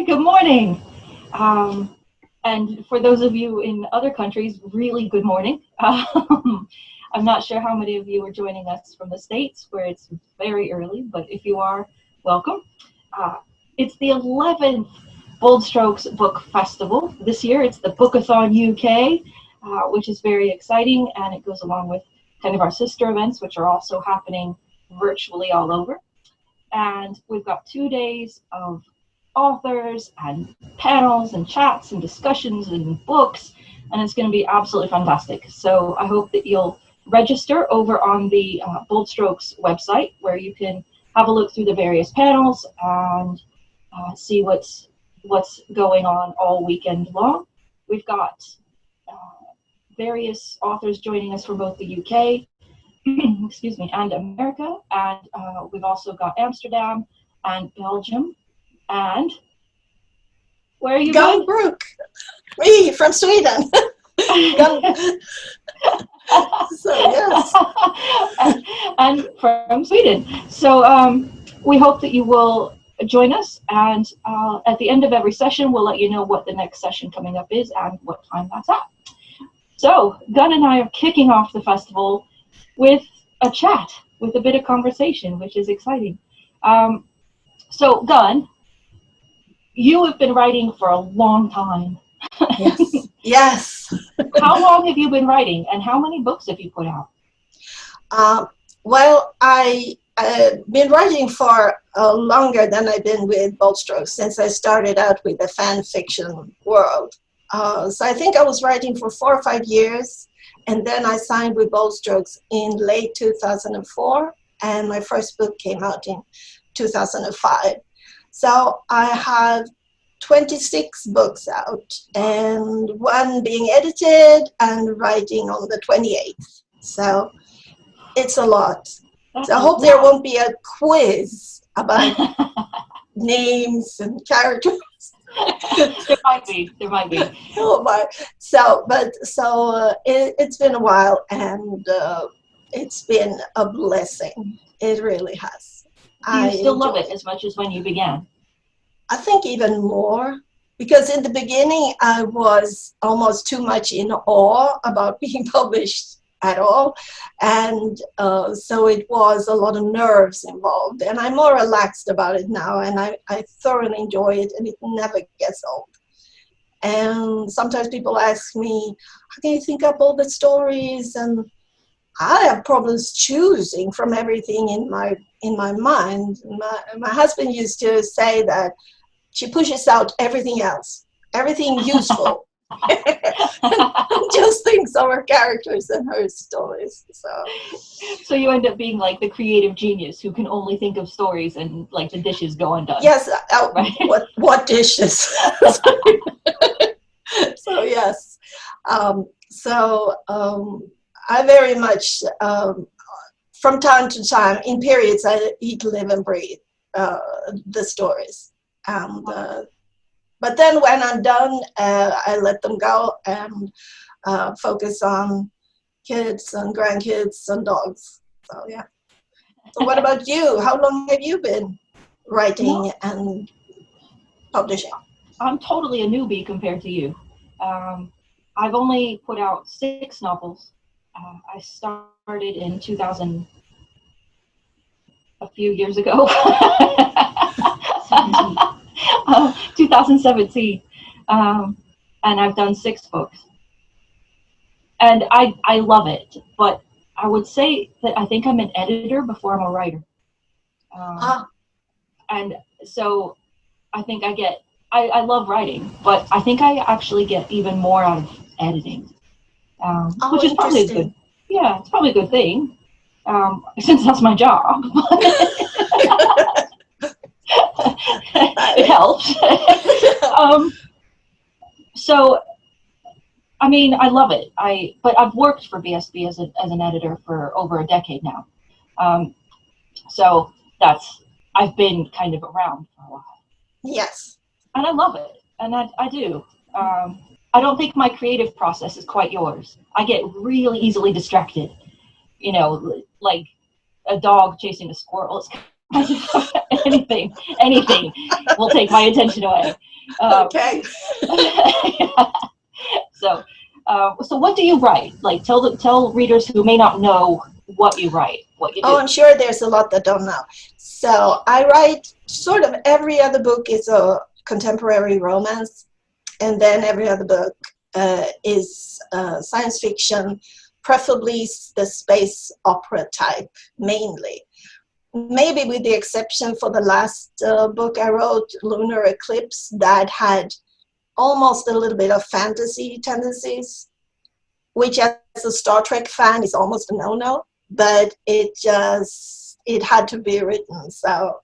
Good morning. And for those of you in other countries, really good morning. I'm not sure how many of you are joining us from the States, where it's very early, but if you are, welcome. It's the 11th Bold Strokes Book Festival. This year it's the Bookathon UK, which is very exciting, and it goes along with kind of our sister events, which are also happening virtually all over. And we've got 2 days of authors and panels and chats and discussions and books, and it's going to be absolutely fantastic. So I hope that you'll register over on the Bold Strokes website, where you can have a look through the various panels and see what's going on all weekend long. We've got various authors joining us from both the UK excuse me, and America, and we've also got Amsterdam and Belgium. And where are you going? Brooke. Me from Sweden. So yes. and from Sweden. So we hope that you will join us, and at the end of every session we'll let you know what the next session coming up is and what time that's at. So Gunn and I are kicking off the festival with a chat, with a bit of conversation, which is exciting. So Gunn, you have been writing for a long time. Yes. Yes. How long have you been writing, and how many books have you put out? Well, I've been writing for longer than I've been with Bold Strokes, since I started out with the fan fiction world. So I think I was writing for 4 or 5 years, and then I signed with Bold Strokes in late 2004, and my first book came out in 2005. So I have 26 books out, and one being edited and writing on the 28th. So it's a lot. So I hope there won't be a quiz about names and characters. There might be. Oh my! It's been a while, and it's been a blessing. It really has. Do you still love it as much as when you began? I think even more, because in the beginning I was almost too much in awe about being published at all, and so it was a lot of nerves involved, and I'm more relaxed about it now, and I thoroughly enjoy it, and it never gets old. And sometimes people ask me, how can you think up all the stories? And I have problems choosing from everything in my mind. My husband used to say that she pushes out everything else, everything useful. Just thinks of her characters and her stories. So you end up being like the creative genius who can only think of stories, and like the dishes go undone. Yes. Right? What dishes? So yes. I very much, from time to time, in periods, I eat, live, and breathe the stories. But then when I'm done, I let them go and focus on kids and grandkids and dogs. So yeah. So what about you? How long have you been writing and publishing? I'm totally a newbie compared to you. I've only put out 6 novels. I started in 2000, a few years ago. 2017, and I've done 6 books, and I love it, but I would say that I think I'm an editor before I'm a writer. And so I think I love writing, but I think I actually get even more out of editing, which is probably a good, it's probably a good thing, since that's my job. It helps. So, I mean, I love it. But I've worked for BSB as an editor for over a decade now. So I've been kind of around for a while. Yes. And I love it, and I do. I don't think my creative process is quite yours. I get really easily distracted, like a dog chasing a squirrel. It's anything will take my attention away. Okay. So, so what do you write? Like, tell readers who may not know what you write, what you do. Oh, I'm sure there's a lot that don't know. So I write sort of every other book is a contemporary romance, and then every other book is science fiction, preferably the space opera type, mainly. Maybe with the exception for the last book I wrote, Lunar Eclipse, that had almost a little bit of fantasy tendencies, which as a Star Trek fan is almost a no-no, but it had to be written. So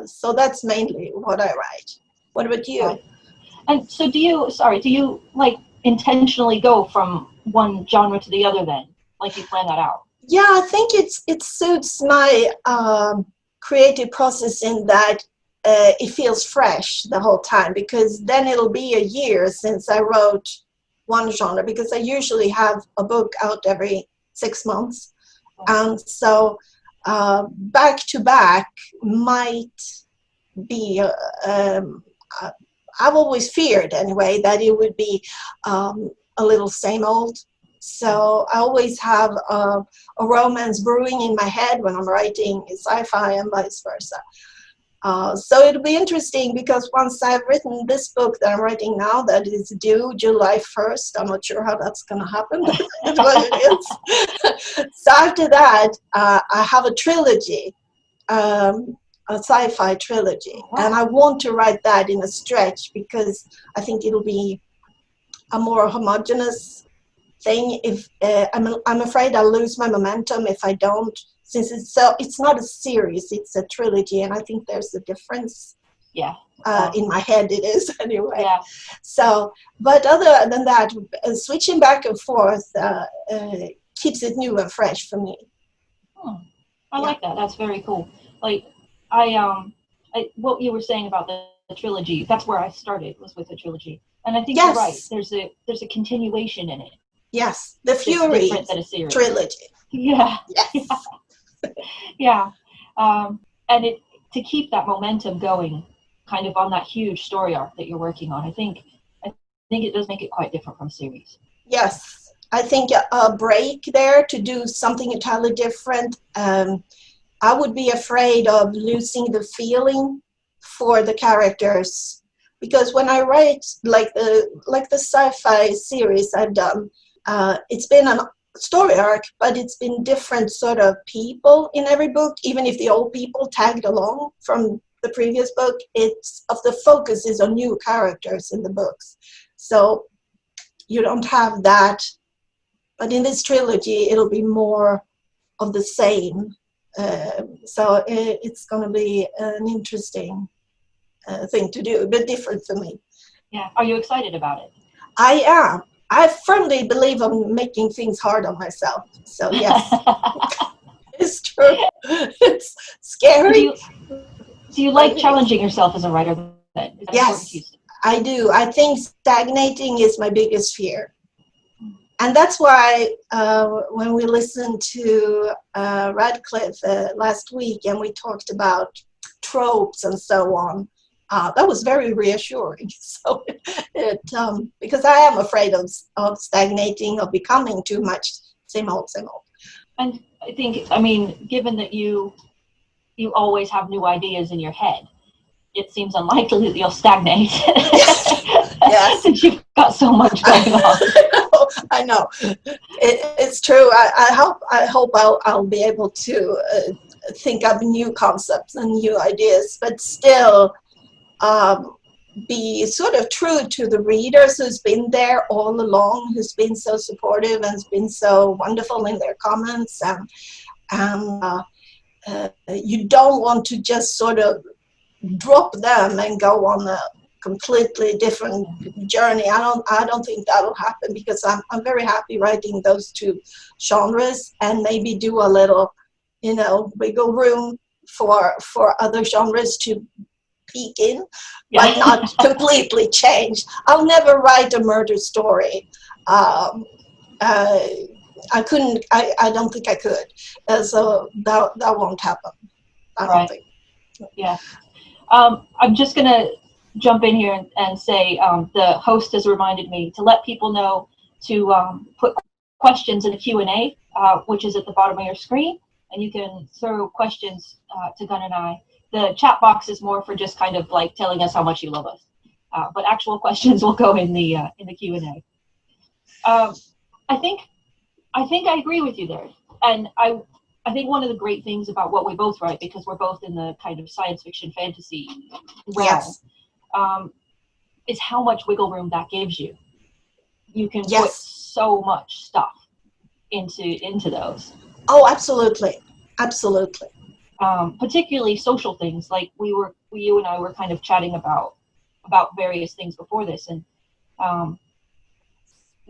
so that's mainly what I write. What about you? Right. And so do you like intentionally go from one genre to the other then? Like you plan that out? Yeah, I think it suits my creative process in that it feels fresh the whole time, because then it'll be a year since I wrote one genre, because I usually have a book out every 6 months. And so back to back might be, I've always feared anyway that it would be a little same old. So I always have a romance brewing in my head when I'm writing sci-fi and vice versa. So it'll be interesting, because once I've written this book that I'm writing now, that is due July 1st, I'm not sure how that's going to happen, but it is. So after that, I have a trilogy, a sci-fi trilogy, and I want to write that in a stretch, because I think it'll be a more homogeneous thing. If I'm afraid I'll lose my momentum if I don't, since it's not a series, it's a trilogy, and I think there's a difference. Yeah. In my head it is anyway. Yeah. So, but other than that, switching back and forth keeps it new and fresh for me. I like that. That's very cool. Like what you were saying about the trilogy, that's where I started, was with a trilogy. And I think you're right. There's a continuation in it. Yes, the Fury trilogy. Yeah. Yes. Yeah. And to keep that momentum going, kind of on that huge story arc that you're working on, I think it does make it quite different from series. Yes, I think a break there to do something entirely different. I would be afraid of losing the feeling for the characters, because when I write like the sci-fi series I've done, it's been a story arc, but it's been different sort of people in every book. Even if the old people tagged along from the previous book, the focus is on new characters in the books. So you don't have that, but in this trilogy it'll be more of the same. So it's going to be an interesting thing to do, a bit different for me. Yeah. Are you excited about it? I am. I firmly believe I'm making things hard on myself. So yes, it's true. It's scary. Do you like challenging yourself as a writer then? Yes, I do. I think stagnating is my biggest fear. And that's why when we listened to Radcliffe last week and we talked about tropes and so on, that was very reassuring. So because I am afraid of stagnating, of becoming too much same old, same old. And I mean, given that you always have new ideas in your head, it seems unlikely that you'll stagnate. Yes. Since you've got so much going on. I know. It's true. I hope I'll be able to think of new concepts and new ideas, but still be sort of true to the readers who's been there all along, who's been so supportive and has been so wonderful in their comments. And you don't want to just sort of drop them and go on a completely different journey. I don't think that'll happen, because I'm very happy writing those two genres, and maybe do a little, wiggle room for other genres to peek in, but not completely change. I'll never write a murder story. I couldn't. I don't think I could. So that won't happen. I don't think. Yeah. I'm just gonna jump in here and say the host has reminded me to let people know to put questions in the Q&A, which is at the bottom of your screen, and you can throw questions to Gunn and I. The chat box is more for just kind of like telling us how much you love us, but actual questions will go in the Q&A. I think I agree with you there, and I think one of the great things about what we both write, because we're both in the kind of science fiction fantasy realm, Yes. Is how much wiggle room that gives you. You can Yes. put so much stuff into those. Oh, absolutely, absolutely. Particularly social things, like you and I were kind of chatting about various things before this, and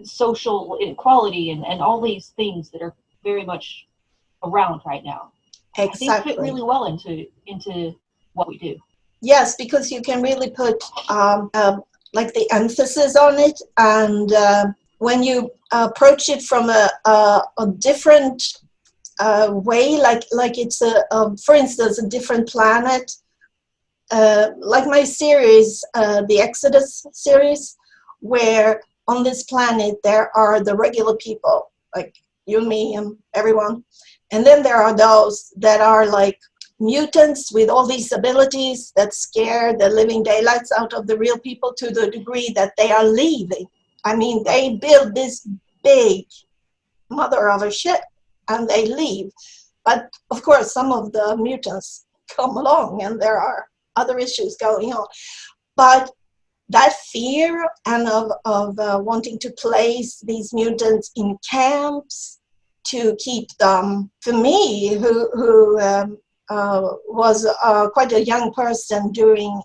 social inequality and all these things that are very much around right now. Exactly. I think fit really well into what we do. Yes, because you can really put like the emphasis on it, and when you approach it from a different way, like it's for instance, a different planet, like my series, the Exodus series, where on this planet there are the regular people, like you, me, and everyone, and then there are those that are like mutants with all these abilities that scare the living daylights out of the real people to the degree that they are leaving. I mean, they build this big mother of a ship and they leave. But of course, some of the mutants come along and there are other issues going on. But that fear and of wanting to place these mutants in camps to keep them, for me, who was quite a young person during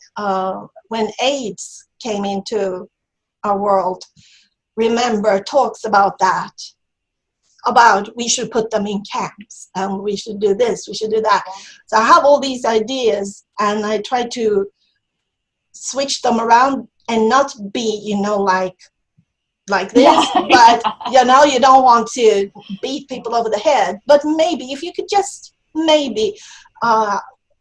when AIDS came into our world, remember talks about that, about we should put them in camps and we should do this, we should do that. So I have all these ideas and I try to switch them around and not be, like this, but you don't want to beat people over the head. But maybe if you could just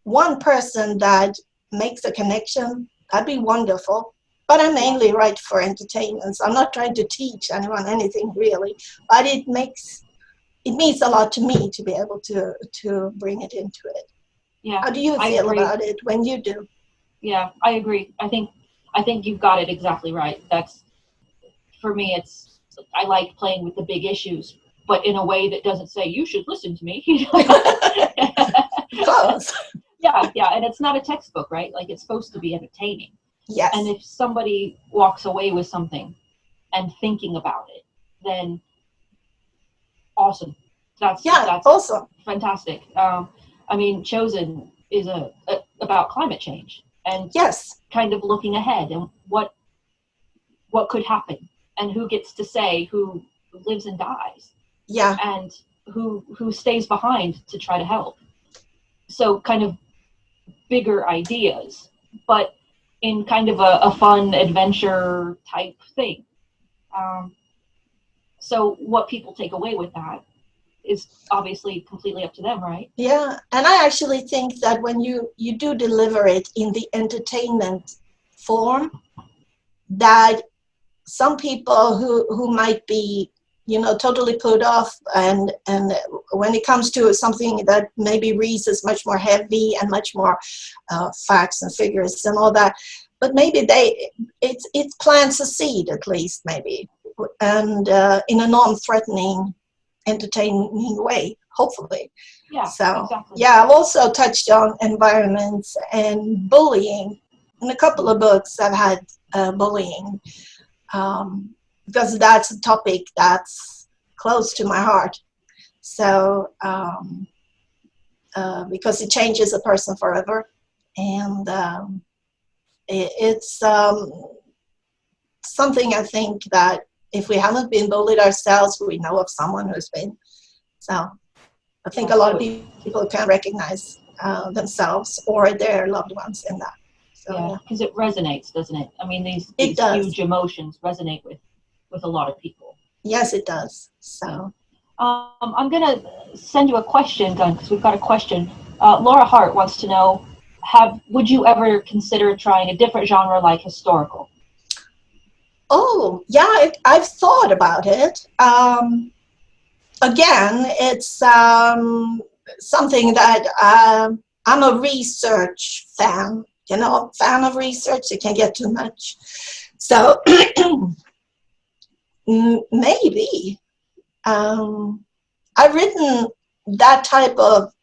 one person that makes a connection, that'd be wonderful. But I mainly write for entertainment, so I'm not trying to teach anyone anything really, but it means a lot to me to be able to bring it into it. Yeah. How do you feel about it when you do? Yeah, I agree. I think you've got it exactly right. That's, for me, I like playing with the big issues, but in a way that doesn't say you should listen to me. Close. Yeah, and it's not a textbook, right? Like, it's supposed to be entertaining. Yes. And if somebody walks away with something and thinking about it, then awesome. That's awesome. Fantastic. I mean, Chosen is about climate change and kind of looking ahead and what could happen and who gets to say who lives and dies. Yeah. And who stays behind to try to help. So kind of bigger ideas, but in kind of a fun adventure type thing. So what people take away with that is obviously completely up to them, right? Yeah, and I actually think that when you do deliver it in the entertainment form, that some people who might be, totally put off, and when it comes to something that maybe reads as much more heavy and much more facts and figures and all that, but maybe it plants a seed at least, maybe, and in a non-threatening, entertaining way, hopefully. Yeah, so exactly. Yeah, I've also touched on environments and bullying. In a couple of books I've had bullying, because that's a topic that's close to my heart. So because it changes a person forever, and it's something I think that if we haven't been bullied ourselves, we know of someone who's been. So I think a lot of people can recognize themselves or their loved ones in that. So, because it resonates, doesn't it? I mean, these huge emotions resonate with a lot of people. Yes, it does. So I'm going to send you a question, Gunn, because we've got a question. Laura Hart wants to know, would you ever consider trying a different genre like historical? Oh, yeah, I've thought about it. Again, it's something that I'm a research fan, fan of research. It can get too much. So maybe. I've written that type of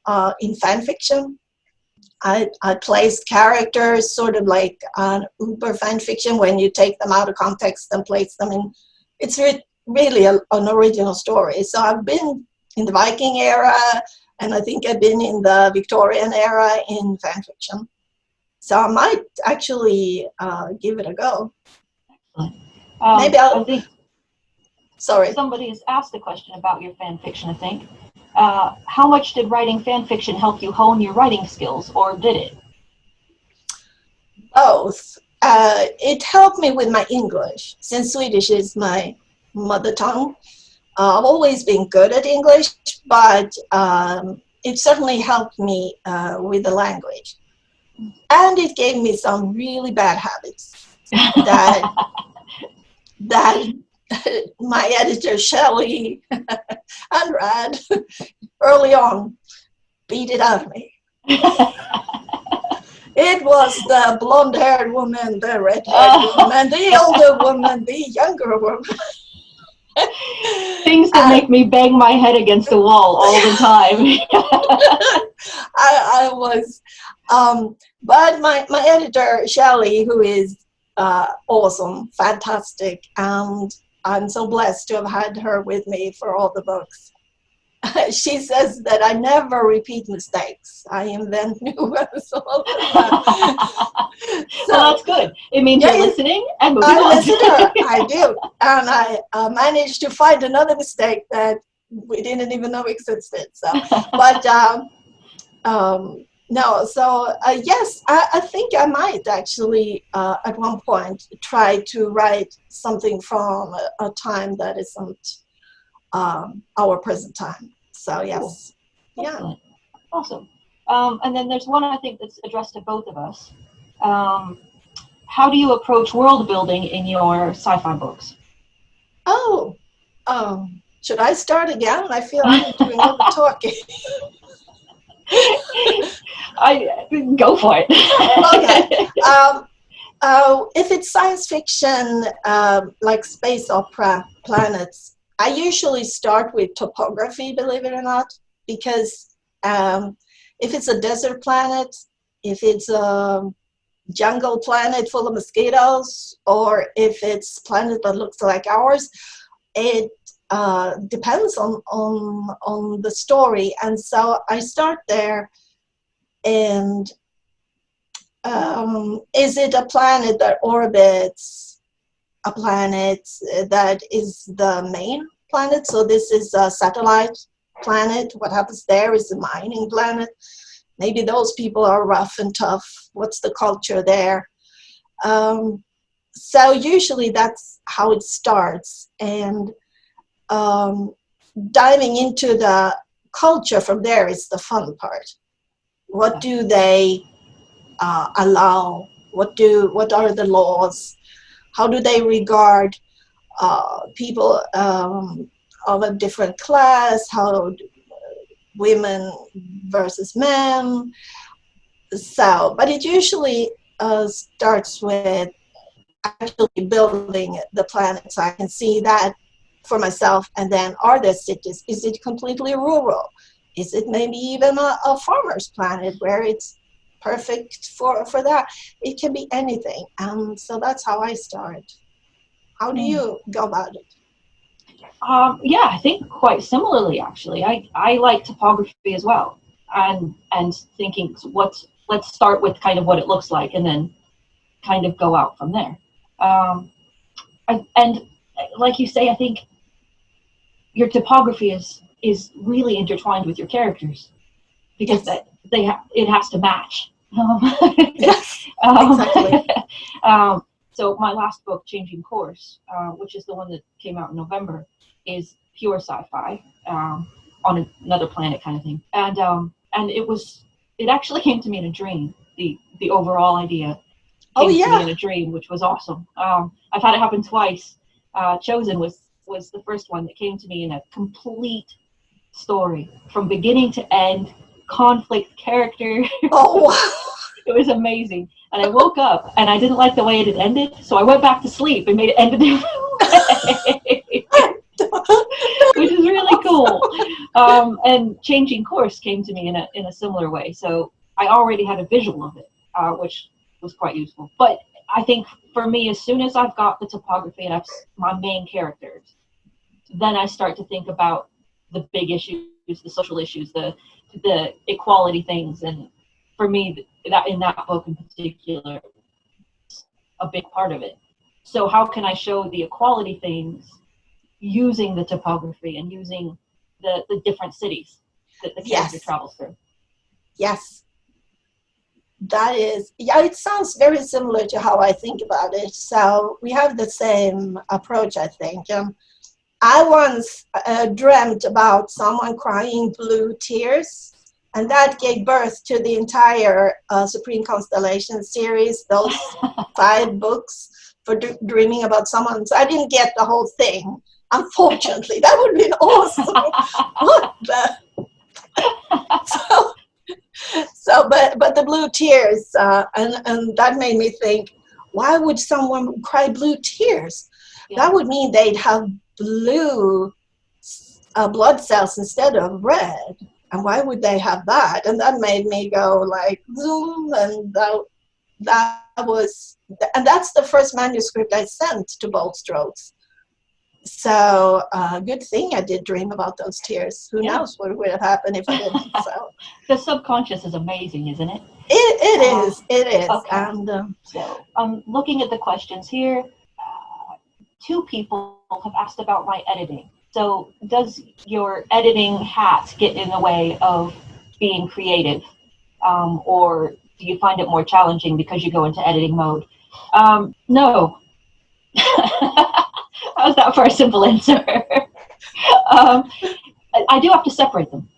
in fan fiction. I place characters sort of like uber fan fiction when you take them out of context and place them in. It's really an original story. So I've been in the Viking era, and I think I've been in the Victorian era in fan fiction. So I might actually give it a go. Maybe I think sorry. somebody has asked a question about your fan fiction, I think. How much did writing fan fiction help you hone your writing skills, or did it? Both. It helped me with my English, since Swedish is my mother tongue. I've always been good at English, but it certainly helped me with the language. And it gave me some really bad habits that my editor, Shelley, and Rad, early on, beat it out of me. It was the blonde-haired woman, the red-haired woman, the older woman, the younger woman. Things that make me bang my head against the wall all the time. I was, but my editor, Shelley, who is awesome, fantastic, and I'm so blessed to have had her with me for all the books. She says that I never repeat mistakes. I invent new ones all the time. Well, that's good. It means you're listening and moving on. I'm a listener. I do. And I managed to find another mistake that we didn't even know existed. So, but no, so yes, I think I might actually at one point try to write something from a time that isn't our present time. So yes, cool. yeah. Awesome. And then there's one I think that's addressed to both of us. How do you approach world building in your sci-fi books? Oh, should I start again? I feel I'm doing all the talking. I go for it. Okay. If it's science fiction, like space opera, planets, I usually start with topography, believe it or not, because if it's a desert planet, if it's a jungle planet full of mosquitoes, or if it's a planet that looks like ours, it depends on the story. And so I start there, and is it a planet that orbits a planet that is the main planet? So this is a satellite planet. What happens there is a mining planet. Maybe those people are rough and tough. What's the culture there? So usually that's how it starts. And diving into the culture from there is the fun part. What do they allow? What are the laws? How do they regard people of a different class? How women versus men? So, but it usually starts with actually building the planet, so I can see that for myself. And then, are there cities? Is it completely rural? Is it maybe even a farmer's planet where it's perfect for that? It can be anything. So that's how I start. How do you go about it? Yeah, I think quite similarly, actually. I like topography as well, and thinking let's start with kind of what it looks like, and then kind of go out from there. And like you say, I think your topography is really intertwined with your characters, because Yes. it has to match. Yes, exactly. So my last book, Changing Course, which is the one that came out in November, is pure sci-fi, on another planet kind of thing. And it actually came to me in a dream. the overall idea Oh came to me yeah. in a dream, which was awesome. I've had it happen twice. Chosen was the first one that came to me in a complete story from beginning to end, conflict, character. Oh wow. It was amazing. And I woke up and I didn't like the way it had ended, so I went back to sleep and made it end a different way, which is really cool. And changing course came to me in a similar way. So I already had a visual of it, which was quite useful. But I think for me, as soon as I've got the topography and I've my main characters, then I start to think about the big issues, the social issues, the equality things, and for me, that in that book in particular, a big part of it. So how can I show the equality things using the topography and using the different cities that the character travels through? Yes. That is, yeah, it sounds very similar to how I think about it. So we have the same approach, I think. I once dreamt about someone crying blue tears, and that gave birth to the entire Supreme Constellation series, those 5 books for dreaming about someone. So I didn't get the whole thing, unfortunately. That would have been awesome. What the? But the blue tears, and that made me think, why would someone cry blue tears? Yeah. That would mean they'd have blue blood cells instead of red. And why would they have that? And that made me go like zoom, and that's the first manuscript I sent to Bold Strokes. So good thing I did dream about those tears. Who knows what would have happened if I didn't? So the subconscious is amazing, isn't it? It is. Okay. And so looking at the questions here, 2 people have asked about my editing. So does your editing hat get in the way of being creative, or do you find it more challenging because you go into editing mode? No. How's that for a simple answer? I do have to separate them.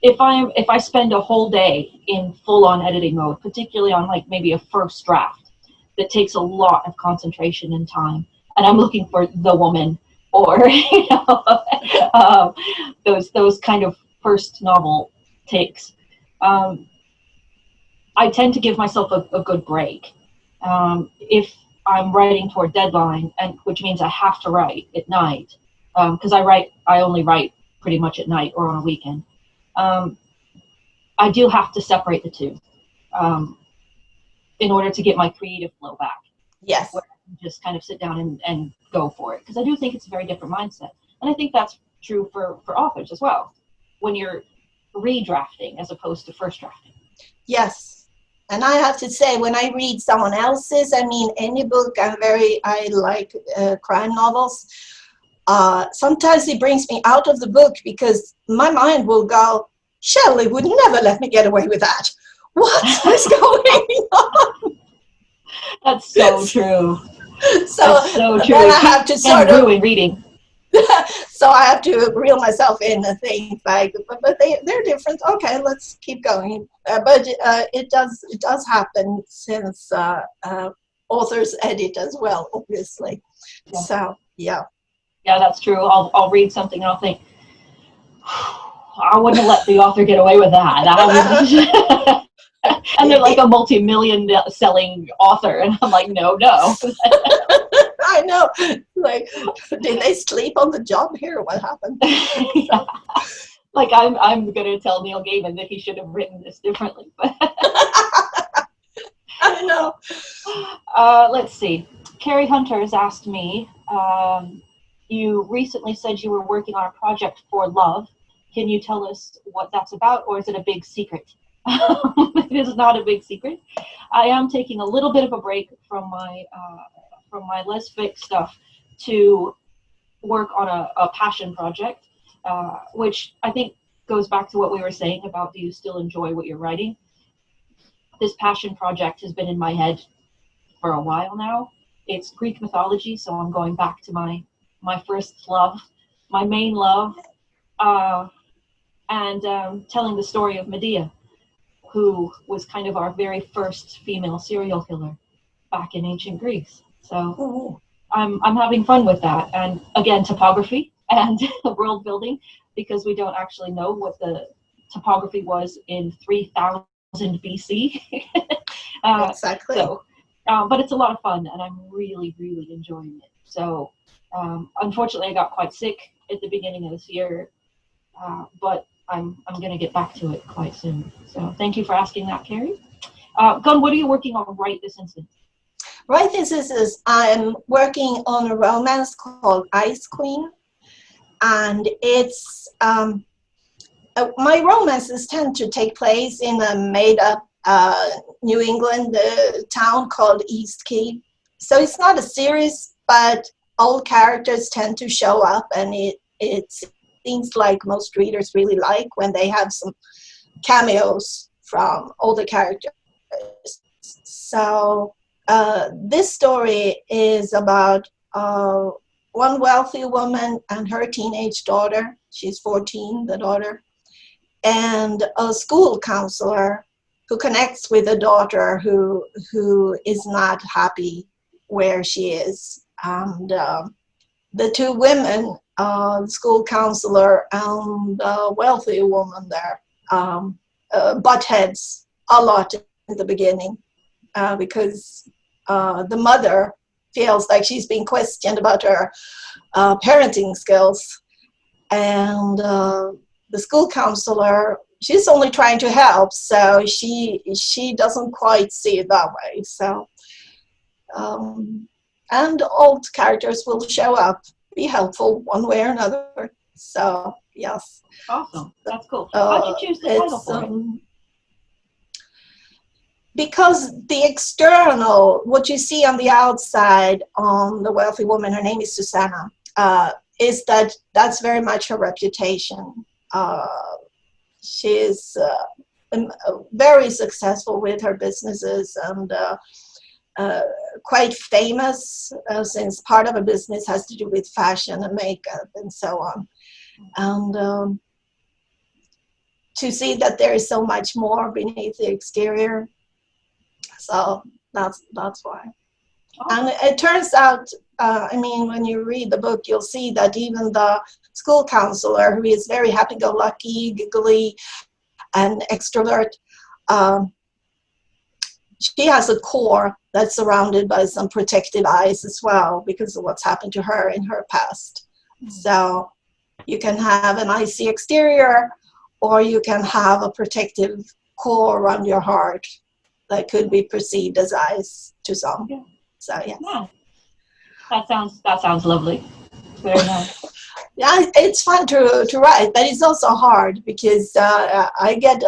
If I spend a whole day in full-on editing mode, particularly on like maybe a first draft that takes a lot of concentration and time, and I'm looking for the woman, or those kind of first novel takes, I tend to give myself a good break. If I'm writing toward deadline, and which means I have to write at night, because I only write pretty much at night or on a weekend. I do have to separate the two in order to get my creative flow back. Yes. Where I can just kind of sit down and go for it, because I do think it's a very different mindset, and I think that's true for authors as well, when you're redrafting as opposed to first drafting. Yes. And I have to say, when I read someone else's, I mean, any book, I like crime novels. Sometimes it brings me out of the book because my mind will go, Shelley would never let me get away with that. What is going on? That's so true. That's so true. Then I have to sort of ruin reading. So I have to reel myself in and think like, but they're different. Okay, let's keep going. But it does happen since authors edit as well, obviously. Yeah. So yeah. Yeah, that's true. I'll read something and I'll think, I wouldn't let the author get away with that. And they're like a multi-million selling author, and I'm like, no. I know. Like, did they sleep on the job here? What happened? Yeah. Like, I'm gonna tell Neil Gaiman that he should have written this differently. I know. Let's see. Carrie Hunter has asked me, you recently said you were working on a project for love. Can you tell us what that's about, or is it a big secret? It is not a big secret. I am taking a little bit of a break from my lesfic stuff to work on a passion project, which I think goes back to what we were saying about, do you still enjoy what you're writing? This passion project has been in my head for a while now. It's Greek mythology, so I'm going back to my first love, my main love, and telling the story of Medea. who was kind of our very first female serial killer back in ancient Greece. So Oh, I'm having fun with that. And again, topography and world building, because we don't actually know what the topography was in 3000 BC. exactly. So, but it's a lot of fun, and I'm really, really enjoying it. So, unfortunately, I got quite sick at the beginning of this year, but I'm going to get back to it quite soon. So, thank you for asking that, Carrie. Gunn, what are you working on right this instant? Right, this is I'm working on a romance called Ice Queen, and it's my romances tend to take place in a made-up New England town called East Key. So it's not a series, but all characters tend to show up, and it seems like most readers really like when they have some cameos from older characters. So this story is about one wealthy woman and her teenage daughter. She's 14, the daughter, and a school counselor who connects with a daughter who is not happy where she is. And the two women, the school counselor and the wealthy woman there, butt heads a lot in the beginning because the mother feels like she's being questioned about her parenting skills. And the school counselor, she's only trying to help, so she doesn't quite see it that way. So and old characters will show up, be helpful one way or another. So yes. Awesome, that's cool. How'd you choose the title for it? Because the external, what you see on the outside on the wealthy woman, her name is Susanna, is that's very much her reputation. She is very successful with her businesses and quite famous since part of her business has to do with fashion and makeup and so on. And to see that there is so much more beneath the exterior. So that's why. And it turns out, I mean, when you read the book, you'll see that even the school counselor, who is very happy-go-lucky, giggly, and extrovert, she has a core that's surrounded by some protective eyes as well because of what's happened to her in her past. So you can have an icy exterior, or you can have a protective core around your heart that could be perceived as ice to some. Yeah. So yeah. That sounds lovely. Very nice. Yeah, it's fun to write, but it's also hard because I get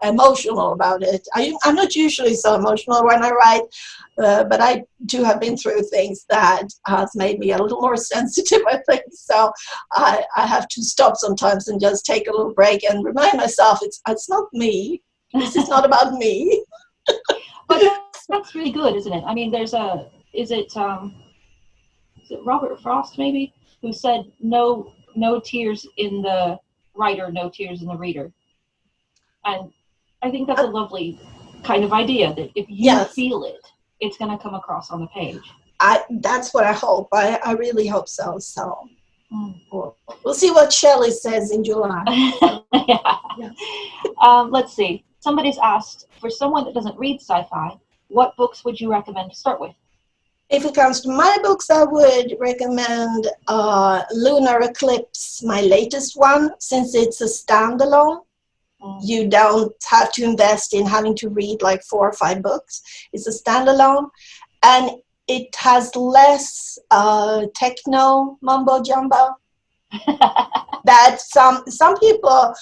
emotional about it. I'm not usually so emotional when I write, but I do have been through things that has made me a little more sensitive, I think. So I have to stop sometimes and just take a little break and remind myself it's not me. This is not about me. But that's really good, isn't it? I mean, is it Robert Frost maybe, who said no tears in the writer, no tears in the reader. And I think that's a lovely kind of idea that if you feel it, it's going to come across on the page. That's what I hope. I really hope so. So we'll see what Shelley says in July. Let's see. Somebody's asked, for someone that doesn't read sci-fi, what books would you recommend to start with? If it comes to my books, I would recommend Lunar Eclipse, my latest one, since it's a standalone. You don't have to invest in having to read like 4 or 5 books. It's a standalone, and it has less techno mumbo jumbo that some people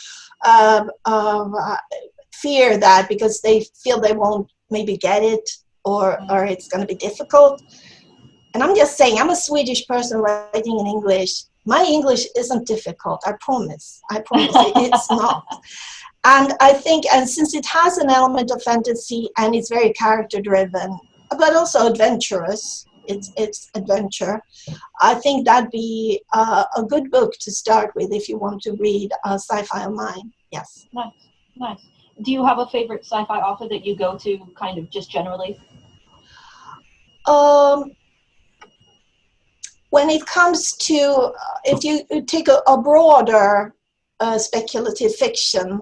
fear that because they feel they won't maybe get it or it's going to be difficult. And I'm just saying, I'm a Swedish person writing in English. My English isn't difficult, I promise. It's not. And I think, and since it has an element of fantasy and it's very character driven, but also adventurous, it's adventure, I think that'd be a good book to start with if you want to read sci-fi online. Yes. Nice. Do you have a favorite sci-fi author that you go to kind of just generally? When it comes to, if you take a broader speculative fiction,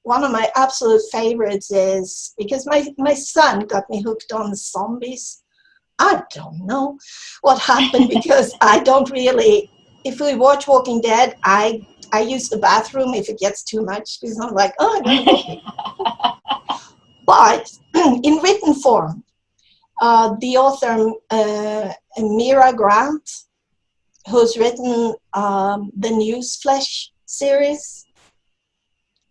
one of my absolute favorites is, because my son got me hooked on zombies. I don't know what happened because I don't really, if we watch Walking Dead, I use the bathroom if it gets too much because I'm like, oh, I gotta go. But in written form, the author Mira Grant, who's written the Newsflesh series,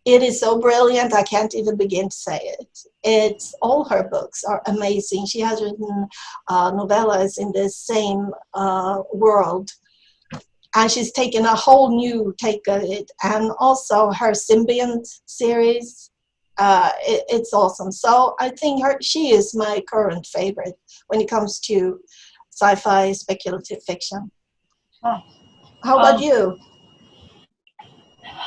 it is so brilliant, I can't even begin to say it. It's all her books are amazing. She has written novellas in the same world, and she's taken a whole new take of it. And also her Symbiont series, it's awesome. So I think she is my current favorite when it comes to sci-fi speculative fiction. Nice. How about you?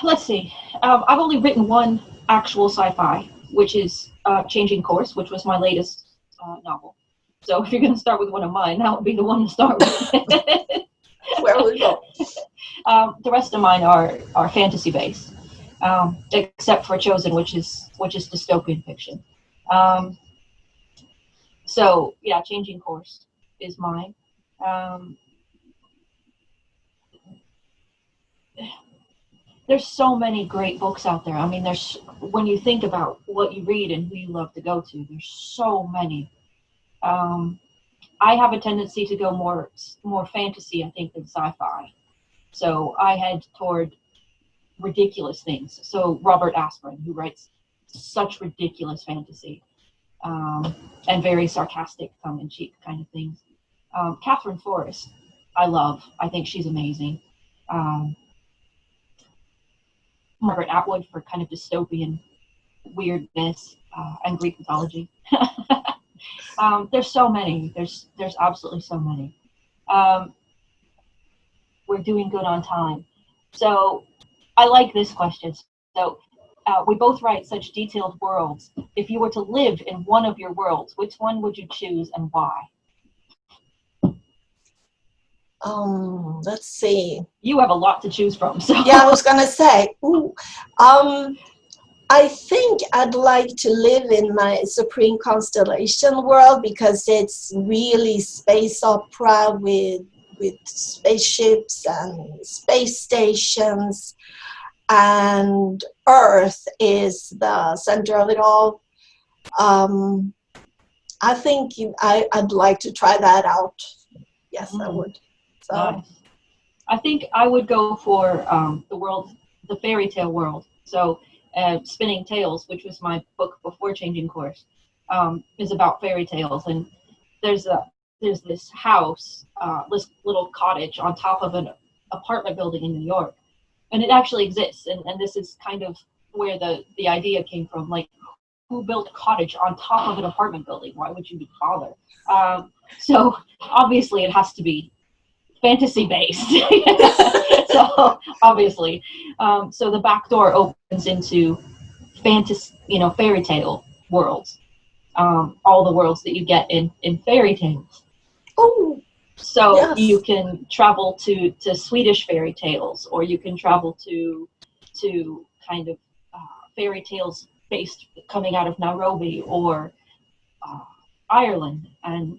Let's see. I've only written one actual sci-fi, which is Changing Course, which was my latest novel. So if you're going to start with one of mine, that would be the one to start with. Where will we go? The rest of mine are fantasy based, except for Chosen, which is dystopian fiction. So yeah, Changing Course is mine. There's so many great books out there. I mean, when you think about what you read and who you love to go to, there's so many. I have a tendency to go more fantasy, I think, than sci-fi. So I head toward ridiculous things. So Robert Asprin, who writes such ridiculous fantasy, and very sarcastic, tongue-in-cheek kind of things. Catherine Forrest, I love. I think she's amazing. Margaret Atwood for kind of dystopian weirdness and Greek mythology. There's so many. There's absolutely so many. We're doing good on time. So I like this question. So we both write such detailed worlds. If you were to live in one of your worlds, which one would you choose and why? Let's see. You have a lot to choose from. So yeah, I was gonna say. I think I'd like to live in my Supreme Constellation world because it's really space opera with spaceships and space stations, and Earth is the center of it all. I think I'd like to try that out. Yes, I would. So. Nice. I think I would go for the fairy tale world. So Spinning Tales, which was my book before Changing Course, is about fairy tales. And there's this house, this little cottage on top of an apartment building in New York. And it actually exists. And this is kind of where the idea came from. Like, who built a cottage on top of an apartment building? Why would you bother? So obviously it has to be fantasy based. So obviously, so the back door opens into fantasy, fairy tale worlds, all the worlds that you get in fairy tales. Oh, so yes. You can travel to Swedish fairy tales, or you can travel to kind of fairy tales based coming out of Nairobi or Ireland. And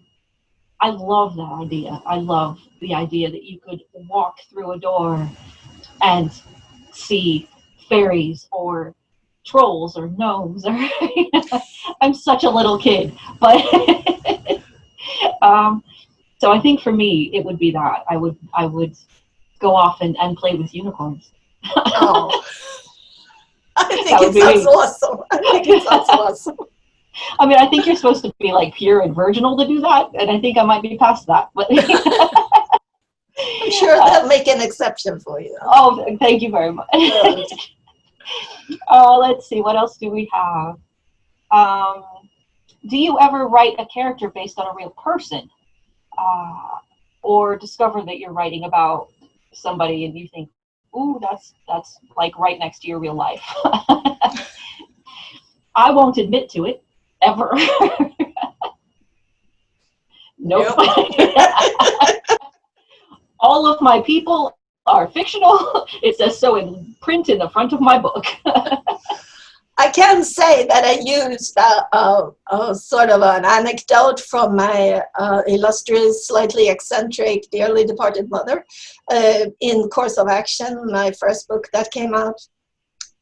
I love that idea. I love the idea that you could walk through a door and see fairies or trolls or gnomes. Or I'm such a little kid, but so I think for me it would be that I would go off and play with unicorns. Oh, I think it sounds awesome. I think it sounds awesome. I mean, I think you're supposed to be like pure and virginal to do that, and I think I might be past that. But I'm sure they'll make an exception for you. Oh, thank you very much. Let's see, what else do we have? Do you ever write a character based on a real person, or discover that you're writing about somebody and you think, ooh, that's like right next to your real life. I won't admit to it ever. Nope. All of my people are fictional. It says so in print in the front of my book. I can say that I used sort of an anecdote from my illustrious, slightly eccentric, dearly departed mother in Course of Action, my first book that came out.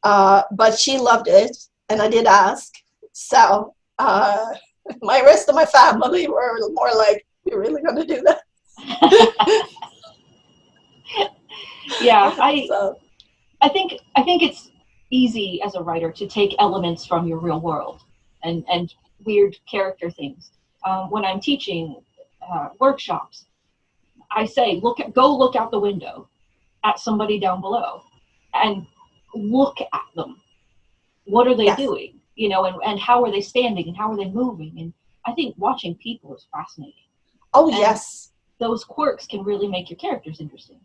But she loved it, and I did ask. So my rest of my family were more like, "You're really going to do that?" Yeah, I think it's easy as a writer to take elements from your real world and weird character things. When I'm teaching workshops, I say, go look out the window at somebody down below and look at them. What are they Yes. doing? You know, and how are they standing and how are they moving? And I think watching people is fascinating. Oh, And yes. those quirks can really make your characters interesting.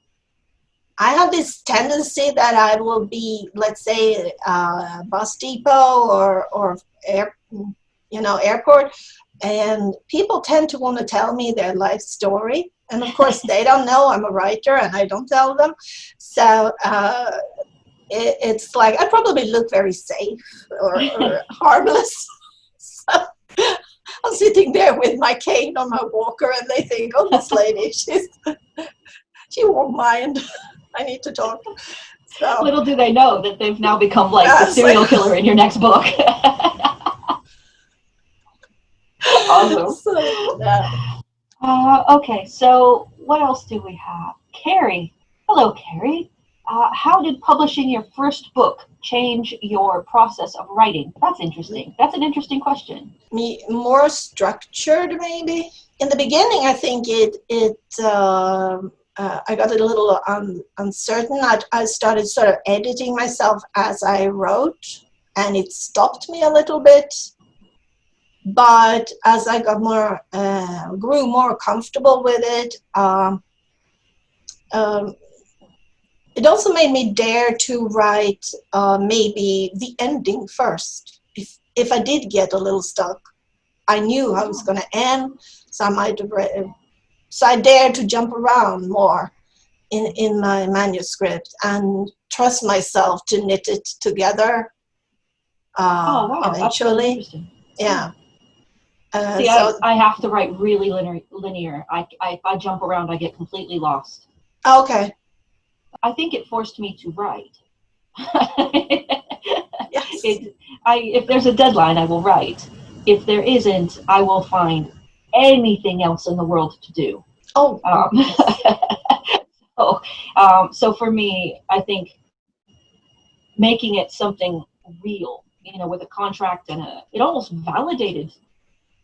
I have this tendency that I will be, let's say, bus depot or airport, and people tend to want to tell me their life story. And of course, they don't know I'm a writer, and I don't tell them. So it's like I probably look very safe or harmless. So I'm sitting there with my cane on my walker, and they think, "Oh, this lady, she won't mind." I need to talk. So little do they know that they've now become like the serial killer in your next book. Awesome. So, yeah. Okay, so what else do we have? Carrie. Hello, Carrie. How did publishing your first book change your process of writing? That's interesting. That's an interesting question. More structured, maybe. In the beginning, I think I got a little uncertain. I started sort of editing myself as I wrote, and it stopped me a little bit. But as I got grew more comfortable with it, it also made me dare to write maybe the ending first. If I did get a little stuck, I knew how it was going to end, so I might have read. So I dared to jump around more in my manuscript and trust myself to knit it together eventually. That's interesting. Yeah. See, I have to write really linear. If I jump around, I get completely lost. Okay. I think it forced me to write. Yes. If there's a deadline, I will write. If there isn't, I will find anything else in the world to do. Oh. So for me, I think making it something real, with a contract and it almost validated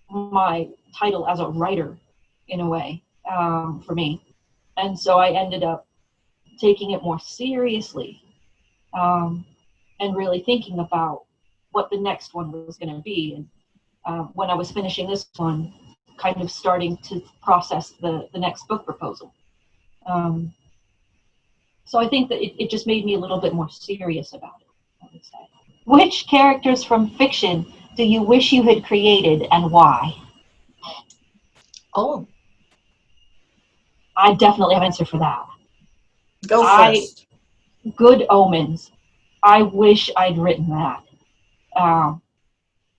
my title as a writer in a way for me. And so I ended up taking it more seriously and really thinking about what the next one was going to be. And when I was finishing this one, kind of starting to process the next book proposal. So I think that it just made me a little bit more serious about it, I would say. Which characters from fiction do you wish you had created and why? Oh. I definitely have an answer for that. Go first. Good Omens. I wish I'd written that.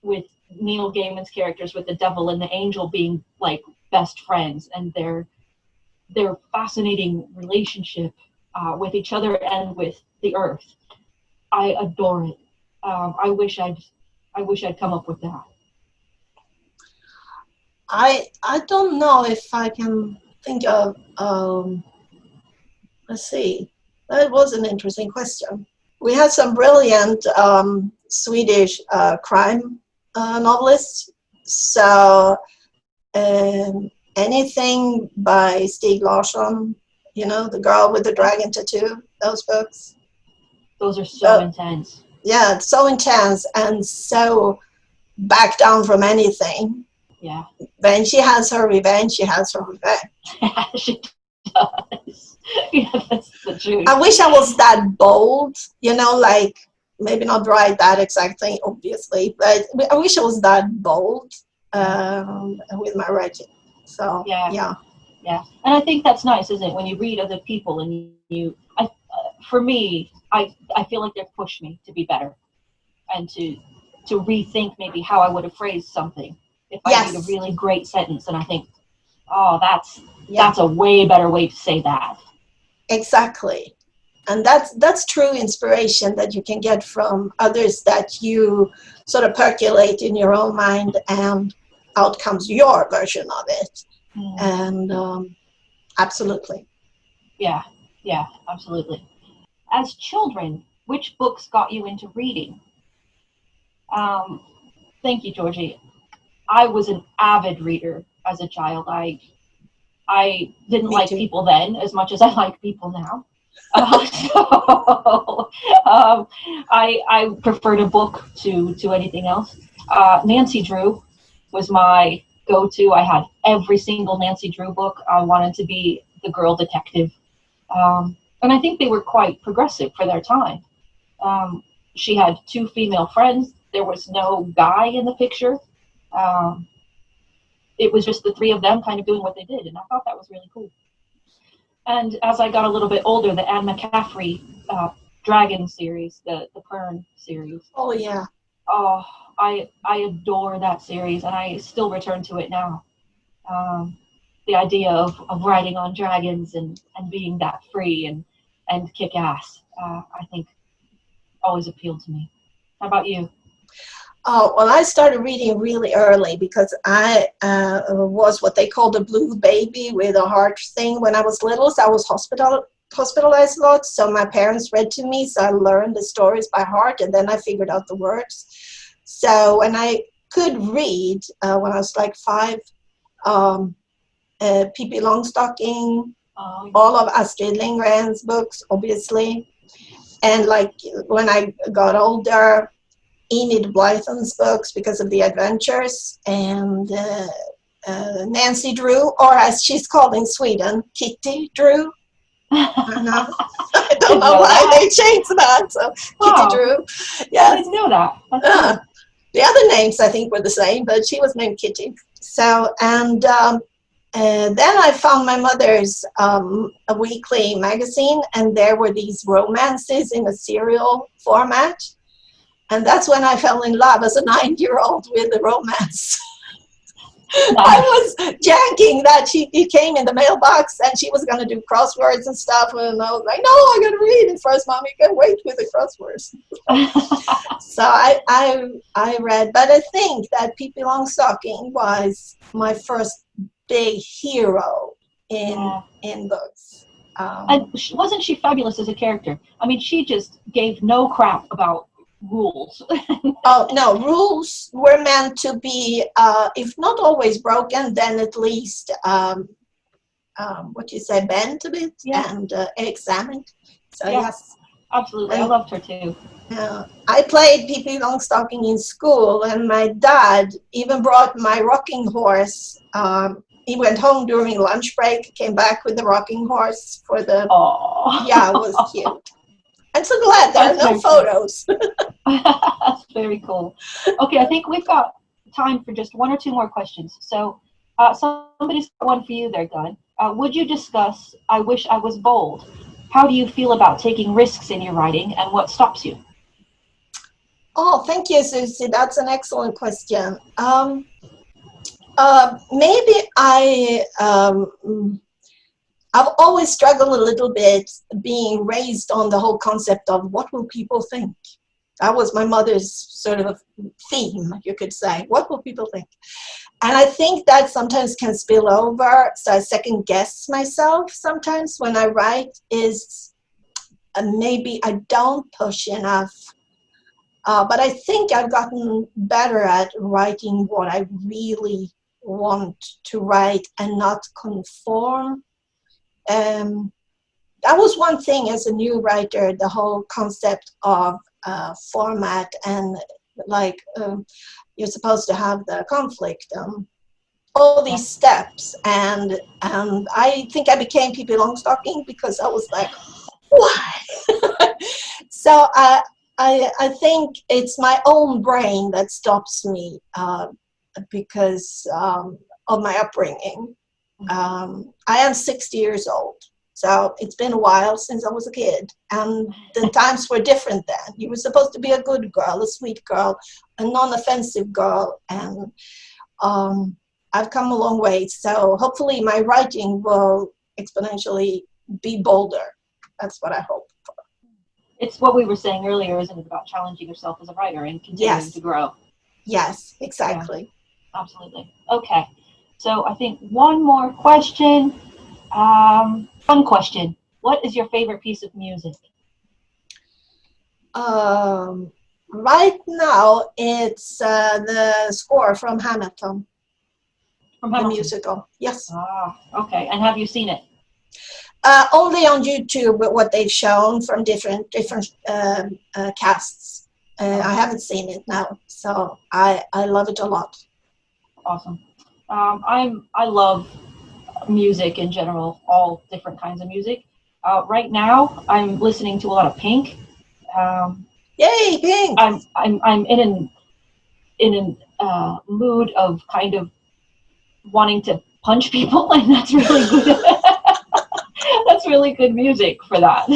With Neil Gaiman's characters, with the devil and the angel being like best friends, and their fascinating relationship with each other and with the earth. I adore it. I wish I'd come up with that. I don't know if I can think of. Let's see. That was an interesting question. We had some brilliant Swedish crime novelists. So anything by Stig Larsson, The Girl with the Dragon Tattoo, those books. Those are so intense. Yeah, so intense and so back down from anything. Yeah. When she has her revenge, she has her revenge. She does. Yeah, that's the truth. I wish I was that bold, like maybe not write that exact thing, obviously, but I wish I was that bold with my writing. So, Yeah, yeah. yeah, and I think that's nice, isn't it? When you read other people and for me, I feel like they've pushed me to be better and to rethink maybe how I would have phrased something if I read a Yes. really great sentence and I think, oh, that's Yeah, a way better way to say that. exactly. And that's true inspiration that you can get from others that you sort of percolate in your own mind, and out comes your version of it. Mm, And absolutely. yeah, yeah, absolutely. As children, which books got you into reading? Um, Thank you, Georgie. I was an avid reader as a child. I didn't Me like too. people then as much as I like people now. So I preferred a book to anything else. Nancy Drew was my go-to. I had every single Nancy Drew book. I wanted to be the girl detective, and I think they were quite progressive for their time. Um, she had two female friends. There was no guy in the picture. Um, it was just the three of them kind of doing what they did, and I thought that was really cool. And as I got a little bit older, the Anne McCaffrey Dragon series, the Pern series, Oh, yeah. oh, I adore that series, and I still return to it now. Um, the idea of riding on dragons and being that free and kick ass, I think always appealed to me. How about you? Oh, well, I started reading really early because I was what they called a blue baby with a heart thing when I was little. So I was hospitalized a lot. So my parents read to me. So I learned the stories by heart, and then I figured out the words. So when I could read, when I was like 5, Pippi Longstocking, Oh, all of Astrid Lindgren's books, obviously. And like when I got older, Enid Blyton's books because of the adventures, and Nancy Drew, or as she's called in Sweden, Kitty Drew. I know. I don't didn't know know why that. they changed that. So Kitty Wow, Drew, I yes. didn't know that. That's Uh, cool. the other names I think were the same, but she was named Kitty. So, and then I found my mother's a weekly magazine, and there were these romances in a serial format. And that's when I fell in love as a 9-year-old with the romance. I Nice. was janking that it came in the mailbox and she was going to do crosswords and stuff. And I was like, no, I got to read it first, Mommy. Can't wait with the crosswords. So I read, but I think that Pippi Longstocking was my first big hero Yeah. in books. And wasn't she fabulous as a character? I mean, she just gave no crap about rules. Oh, no, rules were meant to be, if not always broken, then at least, what you say, bent a bit Yeah, and examined. So, yeah, yes. absolutely. I And loved her too. I played Pippi Longstocking in school, and my dad even brought my rocking horse. He went home during lunch break, came back with the rocking horse for the, yeah, it was Oh, cute. I'm so glad there are that's no very cool. photos. That's very cool. Okay, I think we've got time for just one or two more questions. So, somebody's got one for you there, Glenn. Would you discuss I Wish I Was Bold? How do you feel about taking risks in your writing and what stops you? Oh, thank you, Susie. That's an excellent question. Maybe I've always struggled a little bit being raised on the whole concept of what will people think. That was my mother's sort of theme, you could say. What will people think? And I think that sometimes can spill over. So I second guess myself sometimes when I write is maybe I don't push enough. But I think I've gotten better at writing what I really want to write and not conform. Um, that was one thing as a new writer, the whole concept of format and like you're supposed to have the conflict. all these steps, and I think I became Pippi Longstocking because I was like, why? So I think it's my own brain that stops me because of my upbringing. I am 60 years old, so it's been a while since I was a kid, and the times were different then. You were supposed to be a good girl, a sweet girl, a non-offensive girl, and I've come a long way. So hopefully my writing will exponentially be bolder. That's what I hope for. It's what we were saying earlier, isn't it, about challenging yourself as a writer and continuing to grow? Yes, exactly. Yeah, absolutely. Okay. So I think one more question. Fun question. What is your favorite piece of music? Right now, it's the score from Hamilton. From Hamilton? The musical, yes. Ah, okay. And have you seen it? Only on YouTube, what they've shown from different casts. I haven't seen it now, so I love it a lot. Awesome. I love music in general, all different kinds of music. Right now, I'm listening to a lot of Pink. Yay, Pink! I'm in a mood of kind of wanting to punch people, and that's really good. That's really good music for that.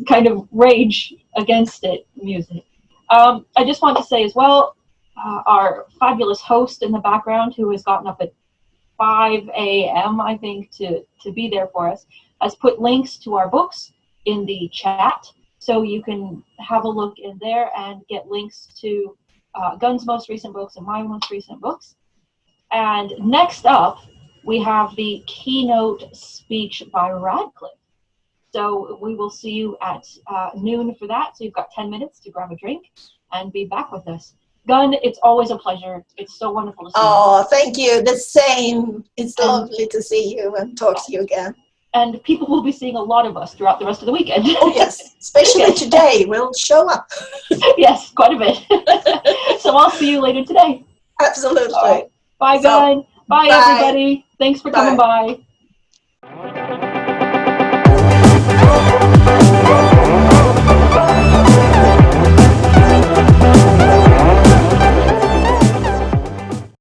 Kind of rage against it music. I just want to say as well, our fabulous host in the background, who has gotten up at 5 a.m. I think to be there for us, has put links to our books in the chat, so you can have a look in there and get links to Gunn's most recent books and my most recent books. And next up, we have the keynote speech by Radcliffe. So we will see you at noon for that. So you've got 10 minutes to grab a drink and be back with us. Gunn, it's always a pleasure. It's so wonderful to see you. Oh, thank you. The same. It's lovely to see you and talk to you again. And people will be seeing a lot of us throughout the rest of the weekend. Oh, yes. Especially today. We'll show up. Yes, quite a bit. So I'll see you later today. Absolutely. Right. Bye, Gunn. Bye, everybody. Thanks for coming by.